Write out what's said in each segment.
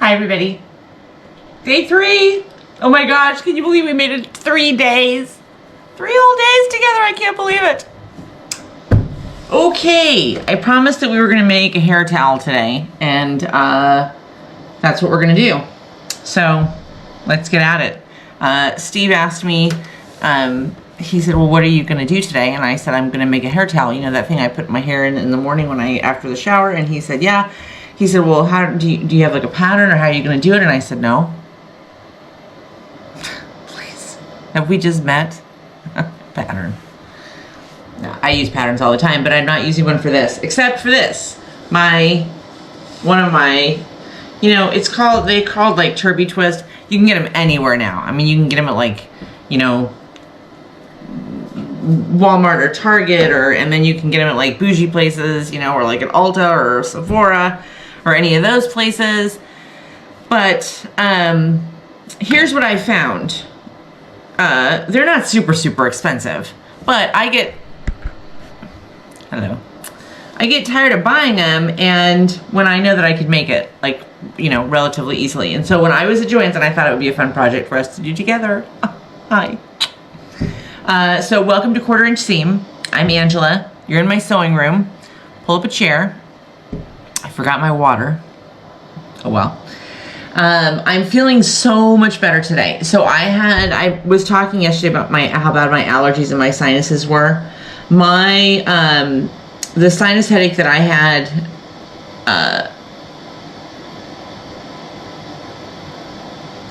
Hi everybody. Day 3. Oh my gosh, can you believe we made it 3 days? 3 whole days together, I can't believe it. Okay, I promised that we were gonna make a hair towel today, and that's what we're gonna do. So, let's get at it. Steve asked me, he said, well, what are you gonna do today? And I said, I'm gonna make a hair towel. You know that thing I put my hair in the morning when after the shower? And he said, yeah. He said, well, how do you have like a pattern, or how are you gonna do it? And I said, no. Please, have we just met? Pattern. No, I use patterns all the time, but I'm not using one for this, except for this. One of my, you know, they called like Turby Twist. You can get them anywhere now. I mean, you can get them at like, you know, Walmart or Target, and then you can get them at like bougie places, you know, or like at Ulta or Sephora or any of those places. But here's what I found. They're not super expensive, but I get tired of buying them, and when I know that I could make it, like, you know, relatively easily. And so when I was at Joann's, and I thought it would be a fun project for us to do together. Hi. So welcome to 1/4 Inch Seam. I'm Angela. You're in my sewing room. Pull up a chair. I forgot my water. Oh well. I'm feeling so much better today. So I was talking yesterday about how bad my allergies and my sinuses were. The sinus headache that I had,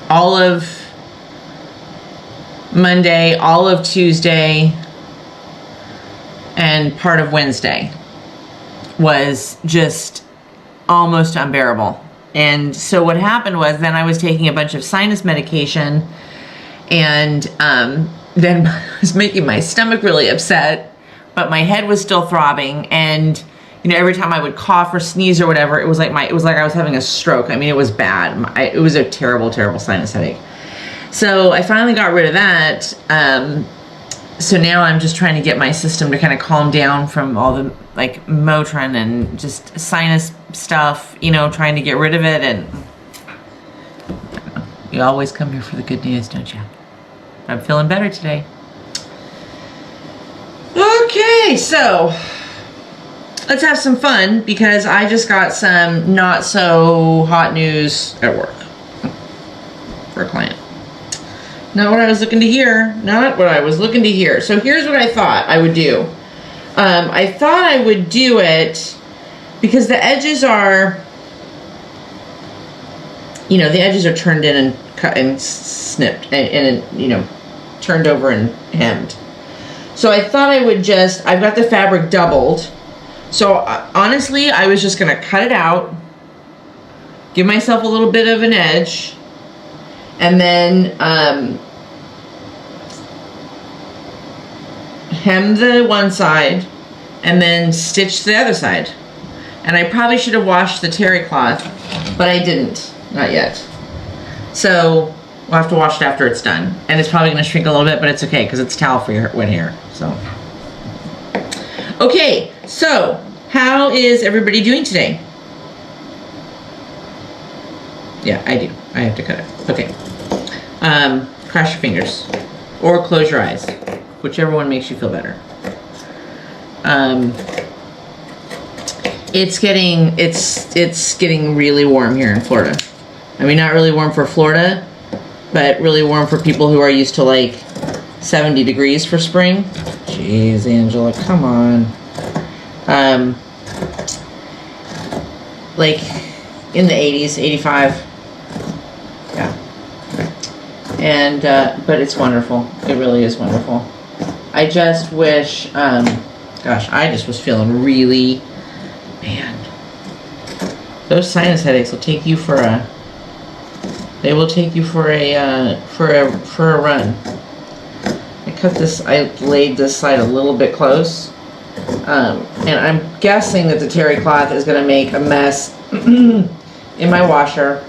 all of Monday, all of Tuesday, and part of Wednesday was just almost unbearable. And so what happened was, then I was taking a bunch of sinus medication, and then it was making my stomach really upset, but my head was still throbbing, and you know, every time I would cough or sneeze or whatever, it was like I was having a stroke. I mean, it was bad. It was a terrible sinus headache. So I finally got rid of that. So now I'm just trying to get my system to kind of calm down from all the like Motrin and just sinus stuff, you know, trying to get rid of it. And you always come here for the good news, don't you? I'm feeling better today. Okay, so let's have some fun, because I just got some not so hot news at work for a client. Not what I was looking to hear. Not what I was looking to hear. So here's what I thought I would do. I thought I would do it because the edges are, you know, the edges are turned in and cut and snipped and you know, turned over and hemmed. So I thought I would I've got the fabric doubled. So honestly, I was just going to cut it out, give myself a little bit of an edge, and then hem the one side and then stitch the other side. And I probably should have washed the terry cloth, but I didn't, not yet. So we'll have to wash it after it's done. And it's probably going to shrink a little bit, but it's okay because it's towel free wet hair. So okay, so how is everybody doing today? Yeah, I do. I have to cut it. Okay. Cross your fingers or close your eyes, whichever one makes you feel better. It's getting really warm here in Florida. I mean, not really warm for Florida, but really warm for people who are used to like 70 degrees for spring. Jeez, Angela, come on. Like in the 80s, 85. Yeah. And, but it's wonderful. It really is wonderful. I just wish, gosh, I just was feeling really, man, those sinus headaches will take you for a, they will take you for a run. I laid this side a little bit close, and I'm guessing that the terry cloth is going to make a mess in my washer.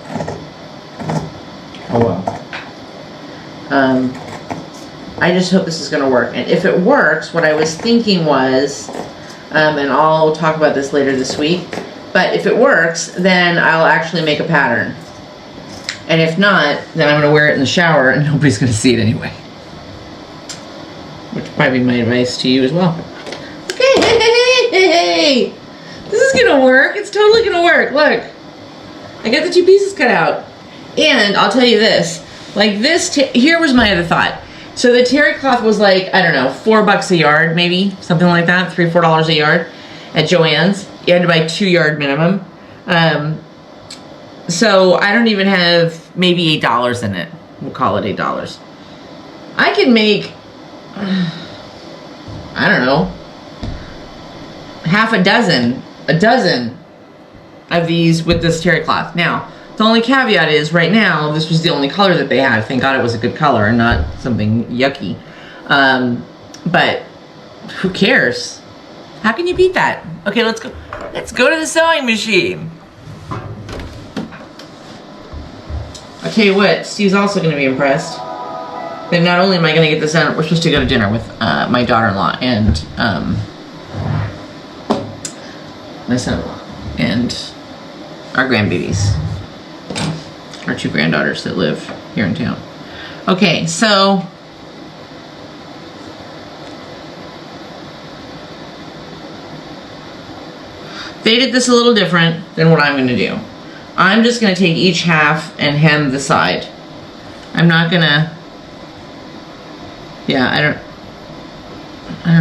Oh well. I just hope this is going to work, and if it works, what I was thinking was, and I'll talk about this later this week, but if it works, then I'll actually make a pattern. And if not, then I'm gonna wear it in the shower and nobody's gonna see it anyway. Which would probably be my advice to you as well. Okay, hey. This is gonna work. It's totally gonna work. Look, I got the 2 pieces cut out. And I'll tell you this, like this, here was my other thought. So the terry cloth was like, I don't know, $4 a yard, maybe, something like that, $3, $4 a yard at Joann's. You had to buy 2 yard minimum. So I don't even have maybe $8 in it. We'll call it $8. I can make, I don't know, half a dozen of these with this terry cloth. Now, the only caveat is right now, this was the only color that they had. Thank God it was a good color and not something yucky. But who cares? How can you beat that? Okay, let's go. Let's go to the sewing machine. I'll tell you what, Steve's also going to be impressed. Then not only am I going to get this done, we're supposed to go to dinner with my daughter-in-law and my son-in-law and our grandbabies, our 2 granddaughters that live here in town. Okay, so they did this a little different than what I'm going to do. I'm just going to take each half and hem the side. I'm not going to, yeah, I don't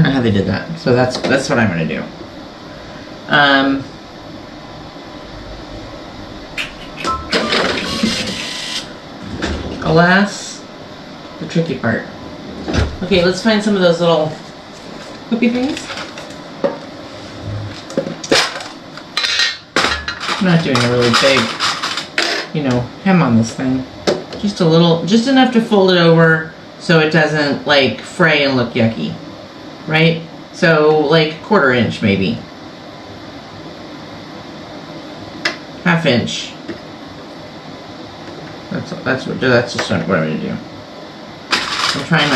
know how they did that. So that's what I'm going to do. Alas, the tricky part. Okay, let's find some of those little whippy things. I'm not doing a really big, hem on this thing. Just a little, just enough to fold it over so it doesn't like fray and look yucky, right? So like 1/4 inch maybe. 1/2 inch. That's just what I'm gonna do. I'm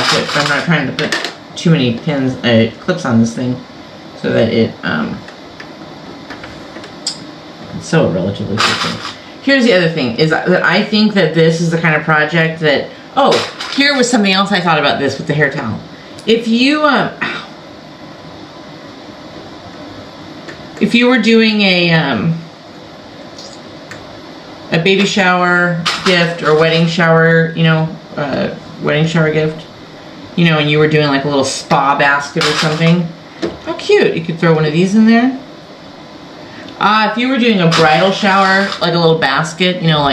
not trying to put too many pins, clips on this thing so that it, sew it relatively quickly. Here's the other thing, is that I think that this is the kind of project that, oh, here was something else I thought about this with the hair towel. If you were doing a baby shower gift or wedding shower, wedding shower gift, and you were doing like a little spa basket or something, how cute. You could throw one of these in there. If you were doing a bridal shower, like a little basket, how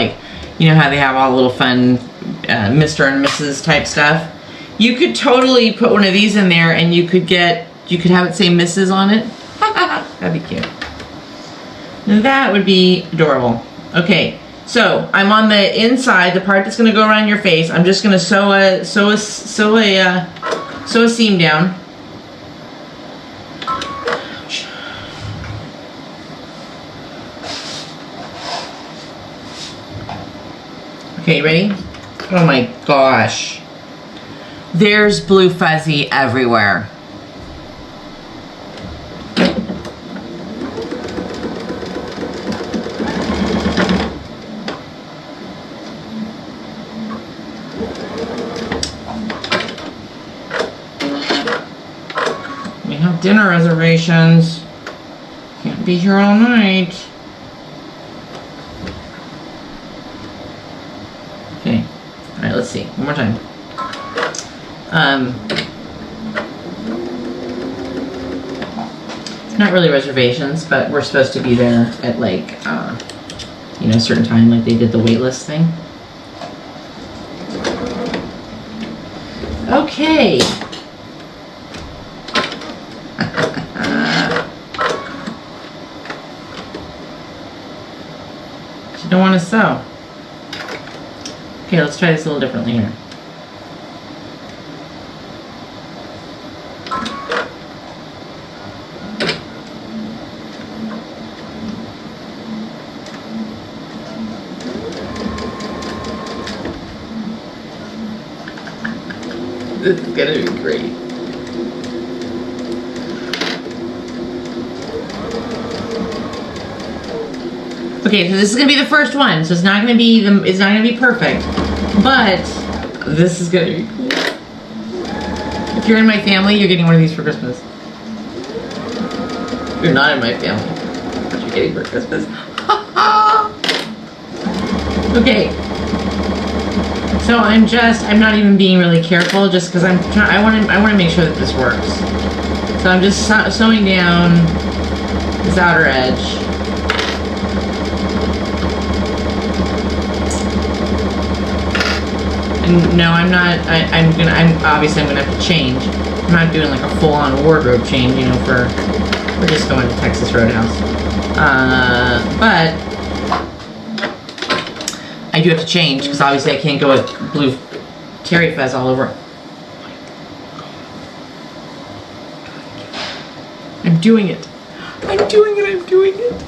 they have all the little fun Mr. and Mrs. type stuff, you could totally put one of these in there and you could have it say Mrs. on it. That'd be cute. That would be adorable. Okay, so I'm on the inside, the part that's going to go around your face. I'm just going to sew a seam down. Okay, ready? Oh my gosh. There's blue fuzzy everywhere. We have dinner reservations. Can't be here all night. Okay, all right, let's see, one more time. Not really reservations, but we're supposed to be there at like, a certain time, like they did the wait list thing. Okay. You don't want to sew. Okay, let's try this a little differently here. This is gonna be great. Okay, so this is gonna be the first one, so it's not gonna be perfect, but this is gonna be cool. If you're in my family, you're getting one of these for Christmas. If you're not in my family, what you're getting for Christmas. Okay. So I'm not even being really careful, just because I want to make sure that this works. So I'm just sewing down this outer edge. And no, I'm not. I'm obviously gonna have to change. I'm not doing like a full-on wardrobe change, you know. We're just going to Texas Roadhouse. But I do have to change because obviously I can't go with blue terry fez all over. I'm doing it. I'm doing it.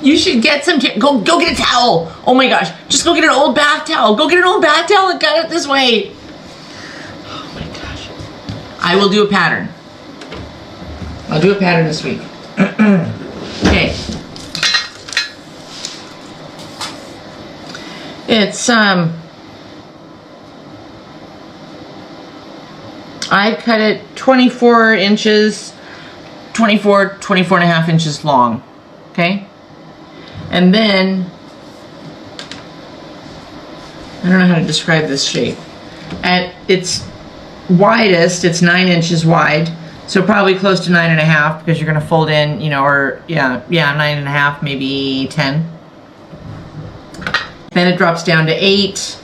You should get some, go get a towel. Oh my gosh, just go get an old bath towel. Go get an old bath towel and cut it this way. Oh my gosh. I will do a pattern. I'll do a pattern this week. Okay. It's, I cut it 24 inches, 24 and a half inches long, okay? And then, I don't know how to describe this shape. At its widest, it's 9 inches wide, so probably close to 9.5 because you're gonna fold in, you know, or yeah, 9.5, maybe 10. Then it drops down to 8,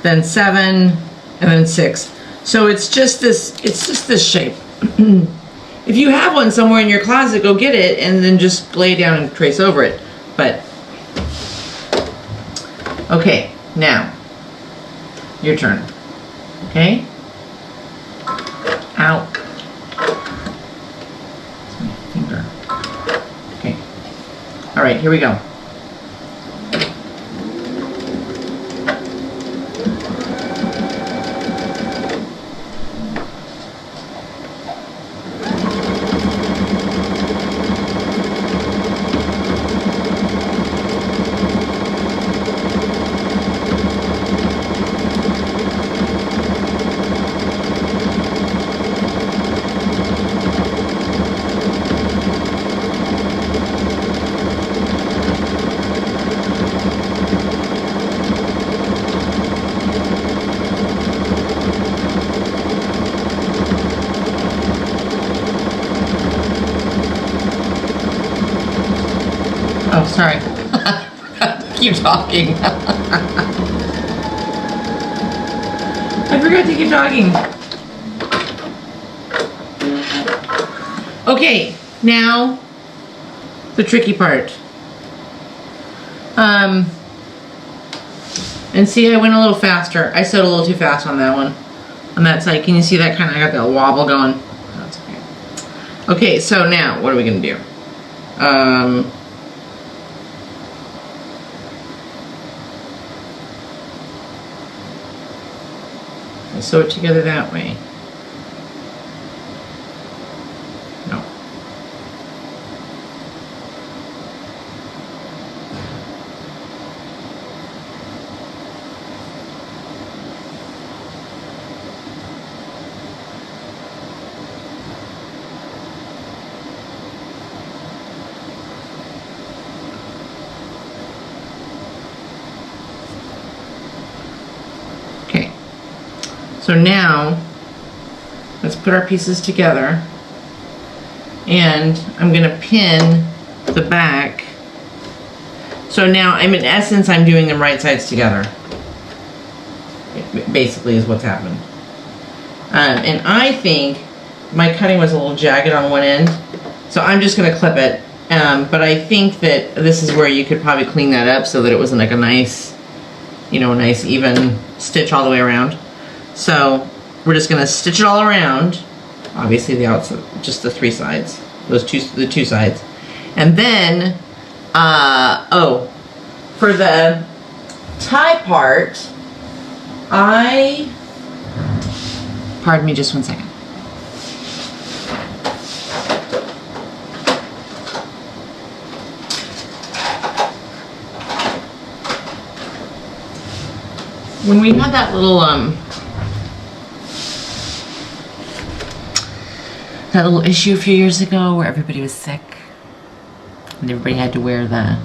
then 7, and then 6. So it's just this shape. If you have one somewhere in your closet, go get it and then just lay it down and trace over it. But, okay, now, your turn, okay? Ow. It's my finger. Okay. All right, here we go. Oh, sorry. Keep talking. I forgot to keep talking. Okay, now the tricky part. And see, I went a little faster. I sewed a little too fast on that one. On that side, can you see that kind of, I got that wobble going? That's okay. Okay, so now, what are we gonna do? I sew it together that way. No. Okay. So now, let's put our pieces together, and I'm gonna pin the back. So now, in essence, I'm doing them right sides together. It basically is what's happened. And I think my cutting was a little jagged on one end, so I'm just gonna clip it. But I think that this is where you could probably clean that up so that it wasn't like a nice, you know, nice even stitch all the way around. So we're just gonna stitch it all around. Obviously the outside, just the 3 sides, the two sides. And then, oh, for the tie part, pardon me just one second. when we had that little issue a few years ago where everybody was sick and everybody had to wear the,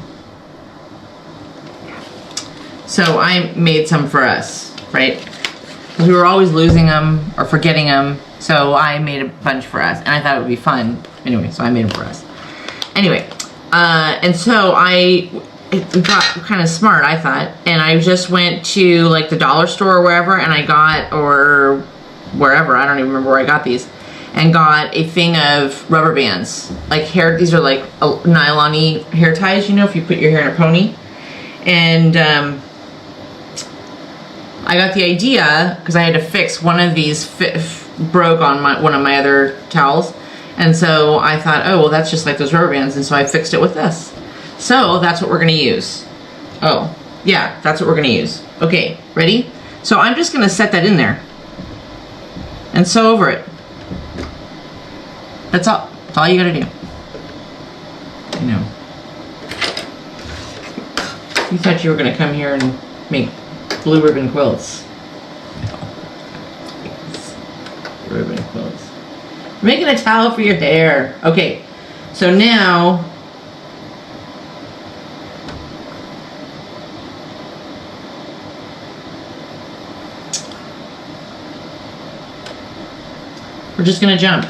so I made some for us, right? Because we were always losing them or forgetting them, so I made a bunch for us and I thought it would be fun anyway, so I made them for us anyway. And so it got kind of smart, I thought, and I just went to like the dollar store or wherever, and I got, or wherever, I don't even remember where I got these, and got a thing of rubber bands, like hair, these are like nylon-y hair ties, you know, if you put your hair in a pony. And I got the idea, because I had to fix one of these, broke on one of my other towels, and so I thought, oh, well, that's just like those rubber bands, and so I fixed it with this. So that's what we're gonna use. Oh, yeah, that's what we're gonna use. Okay, ready? So I'm just gonna set that in there and sew over it. That's all. That's all you gotta do. I know. You thought you were gonna come here and make blue ribbon quilts. Blue ribbon quilts. We're making a towel for your hair. Okay, so now we're just gonna jump.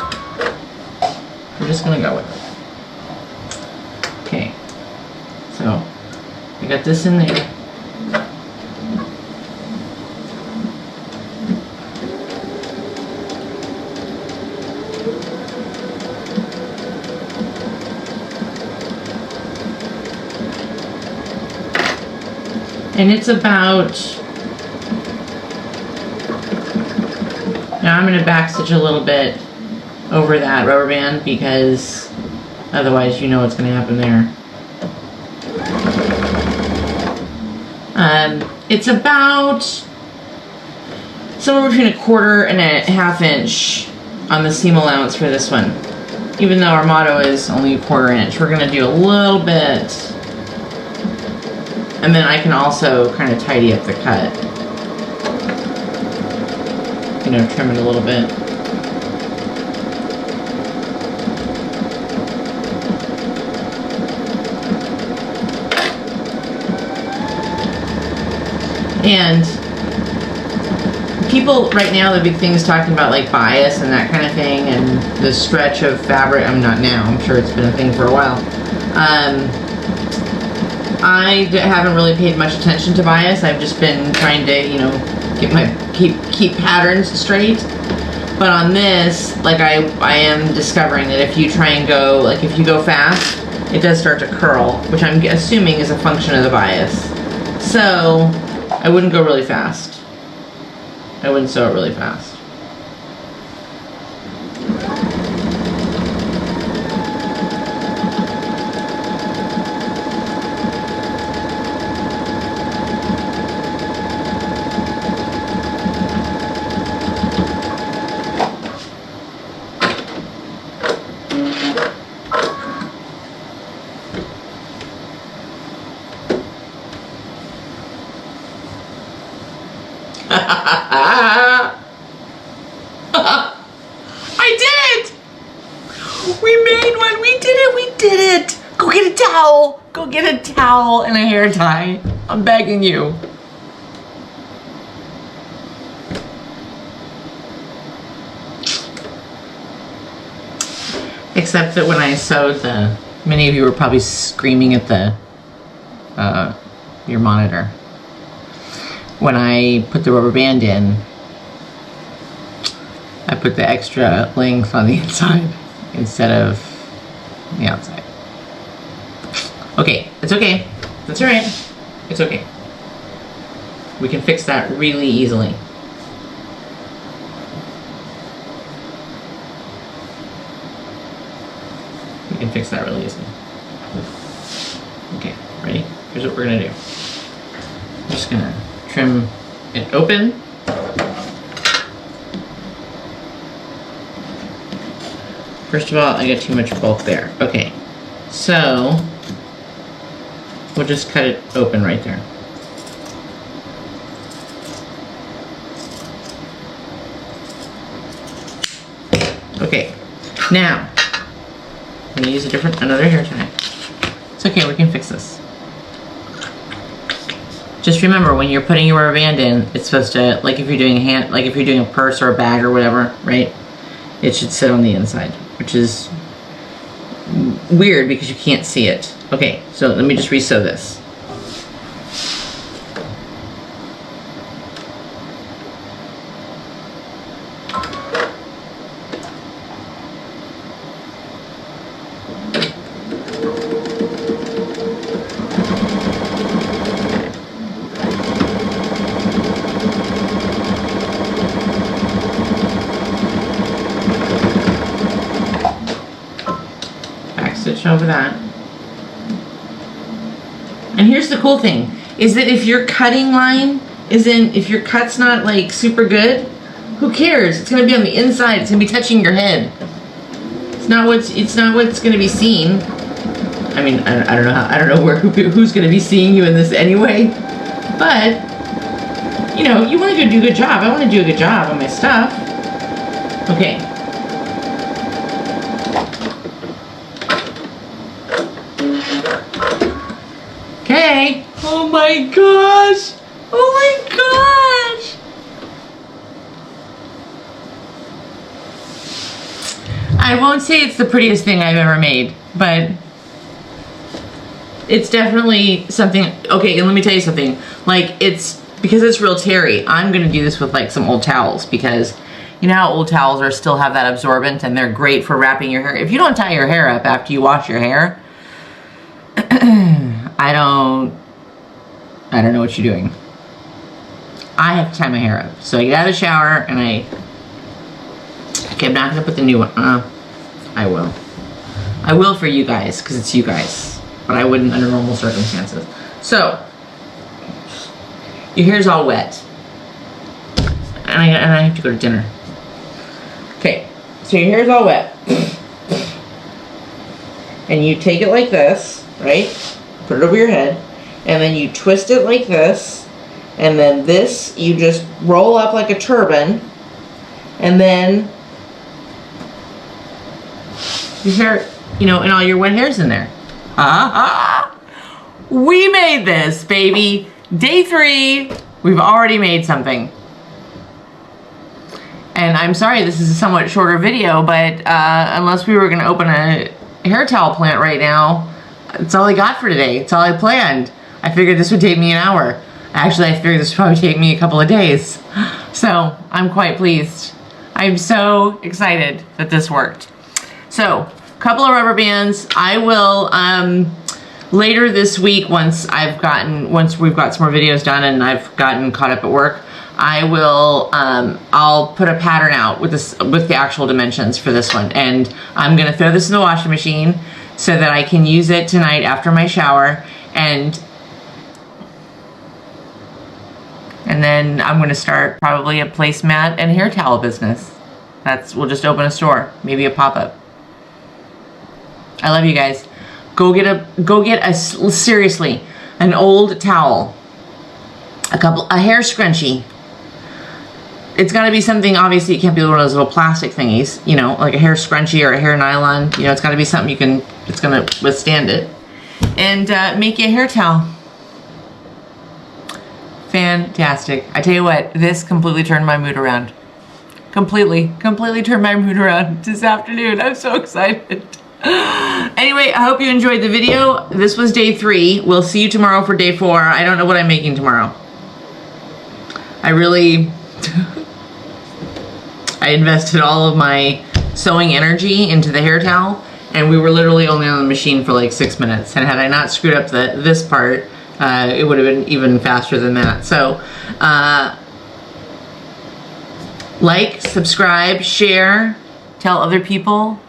We're just gonna go with it. Okay, so I got this in there. And it's about, now I'm gonna backstitch a little bit over that rubber band because otherwise you know what's gonna happen there. It's about somewhere between 1/4 and a 1/2 inch on the seam allowance for this one. Even though our motto is only 1/4 inch, we're gonna do a little bit. And then I can also kind of tidy up the cut. You know, trim it a little bit. And people right now, the big thing is talking about like bias and that kind of thing and the stretch of fabric. I'm not now, I'm sure it's been a thing for a while. I haven't really paid much attention to bias. I've just been trying to, you know, keep patterns straight. But on this, like I am discovering that if you try and go, like if you go fast, it does start to curl, which I'm assuming is a function of the bias. So I wouldn't go really fast. I wouldn't sew it really fast. I did it! We made one! We did it! We did it! Go get a towel! Go get a towel and a hair tie. I'm begging you. Except that when I sewed many of you were probably screaming at your monitor. When I put the rubber band in, I put the extra length on the inside instead of the outside. Okay, it's okay. That's all right. It's okay. We can fix that really easily. We can fix that really easily. Okay, ready? Here's what we're gonna do. I'm just gonna trim it open. First of all, I got too much bulk there. Okay, so we'll just cut it open right there. Okay, now, I'm gonna use another hair tie. It's okay, we can fix this. Just remember, when you're putting your rubber band in, it's supposed to, like if you're doing a purse or a bag or whatever, right? It should sit on the inside, which is weird because you can't see it. Okay, so let me just re-sew this. Stitch over that. And here's the cool thing, is that if your cutting line if your cut's not like super good, who cares? It's gonna be on the inside, it's gonna be touching your head. It's not what's gonna be seen. I mean, I don't know who's gonna be seeing you in this anyway, but you know, you wanna do a good job. I wanna do a good job on my stuff. Okay. Okay. Oh my gosh. Oh my gosh. I won't say it's the prettiest thing I've ever made, but it's definitely something. Okay, and let me tell you something. Like, because it's real terry, I'm gonna do this with like some old towels, because you know how old towels still have that absorbent and they're great for wrapping your hair. If you don't tie your hair up after you wash your hair, I don't know what you're doing. I have to tie my hair up. So I get out of the shower and okay, I'm not gonna put the new one. I will. I will for you guys, because it's you guys. But I wouldn't under normal circumstances. So, your hair's all wet. And I have to go to dinner. Okay, so your hair's all wet. And you take it like this, right? Put it over your head. And then you twist it like this. And then this, you just roll up like a turban. And then your hair, you know, and all your wet hair's in there. We made this, baby. Day 3, we've already made something. And I'm sorry this is a somewhat shorter video, but unless we were going to open a hair towel plant right now, it's all I got for today. It's all I planned. I figured this would take me an hour. Actually, I figured this would probably take me a couple of days. So, I'm quite pleased. I'm so excited that this worked. So, a couple of rubber bands. I will, later this week, once we've got some more videos done and I've gotten caught up at work, I will, I'll put a pattern out with the actual dimensions for this one. And I'm gonna throw this in the washing machine so that I can use it tonight after my shower. And then I'm going to start probably a placemat and hair towel business. We'll just open a store, maybe a pop-up. I love you guys. Go get seriously, an old towel, a hair scrunchie. It's got to be something, obviously it can't be one of those little plastic thingies, you know, like a hair scrunchie or a hair nylon. You know, it's got to be something it's going to withstand it. And make you a hair towel. Fantastic. I tell you what, this completely turned my mood around. Completely turned my mood around this afternoon. I'm so excited. Anyway, I hope you enjoyed the video. This was day 3. We'll see you tomorrow for day 4. I don't know what I'm making tomorrow. I invested all of my sewing energy into the hair towel, and we were literally only on the machine for like 6 minutes. And had I not screwed up this part, it would have been even faster than that. So, like, subscribe, share, tell other people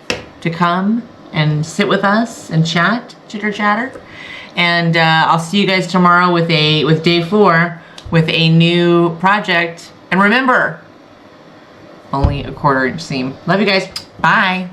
to come and sit with us and chat, chitter chatter. And I'll see you guys tomorrow with day 4 with a new project. And remember, only a 1/4 inch seam. Love you guys. Bye.